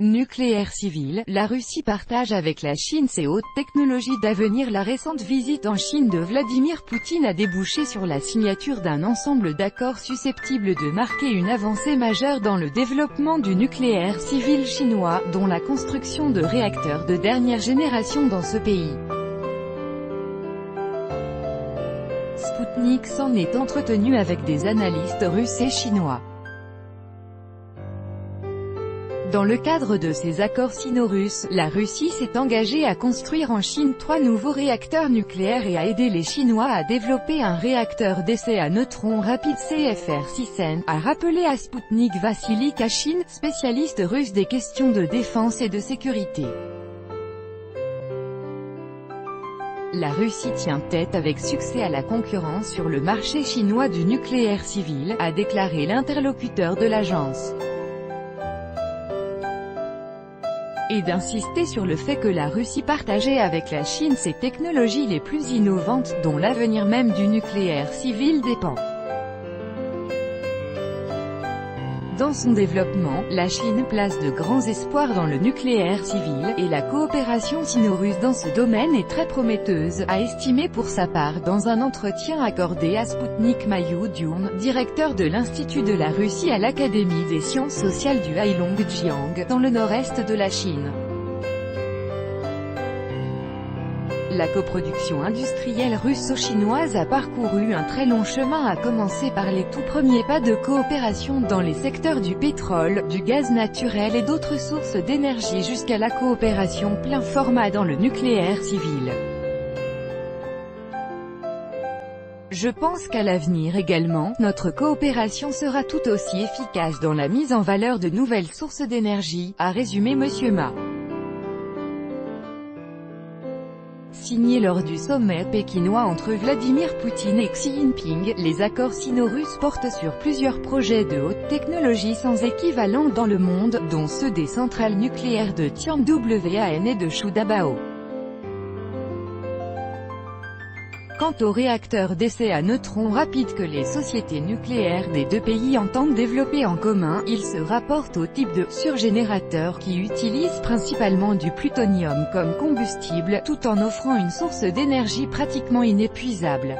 Nucléaire civil, la Russie partage avec la Chine ses hautes technologies d'avenir. La récente visite en Chine de Vladimir Poutine a débouché sur la signature d'un ensemble d'accords susceptibles de marquer une avancée majeure dans le développement du nucléaire civil chinois, dont la construction de réacteurs de dernière génération dans ce pays. Sputnik s'en est entretenu avec des analystes russes et chinois. Dans le cadre de ces accords sino-russes, la Russie s'est engagée à construire en Chine 3 nouveaux réacteurs nucléaires et à aider les Chinois à développer un réacteur d'essai à neutrons rapides CFR-6N, a rappelé à Sputnik Vassili Kashin, spécialiste russe des questions de défense et de sécurité. La Russie tient tête avec succès à la concurrence sur le marché chinois du nucléaire civil, a déclaré l'interlocuteur de l'agence. Et d'insister sur le fait que la Russie partageait avec la Chine ses technologies les plus innovantes, dont l'avenir même du nucléaire civil dépend. Dans son développement, la Chine place de grands espoirs dans le nucléaire civil, et la coopération sino-russe dans ce domaine est très prometteuse, a estimé pour sa part dans un entretien accordé à Sputnik Mayu Diun, directeur de l'Institut de la Russie à l'Académie des sciences sociales du Heilongjiang, dans le nord-est de la Chine. La coproduction industrielle russo-chinoise a parcouru un très long chemin, à commencer par les tout premiers pas de coopération dans les secteurs du pétrole, du gaz naturel et d'autres sources d'énergie jusqu'à la coopération plein format dans le nucléaire civil. Je pense qu'à l'avenir également, notre coopération sera tout aussi efficace dans la mise en valeur de nouvelles sources d'énergie, a résumé M. Ma. Signé lors du sommet pékinois entre Vladimir Poutine et Xi Jinping, les accords sino-russes portent sur plusieurs projets de haute technologie sans équivalent dans le monde, dont ceux des centrales nucléaires de Tianwan et de Chudabao. Quant aux réacteurs d'essai à neutrons rapides que les sociétés nucléaires des deux pays entendent développer en commun, ils se rapportent au type de surgénérateur qui utilise principalement du plutonium comme combustible, tout en offrant une source d'énergie pratiquement inépuisable.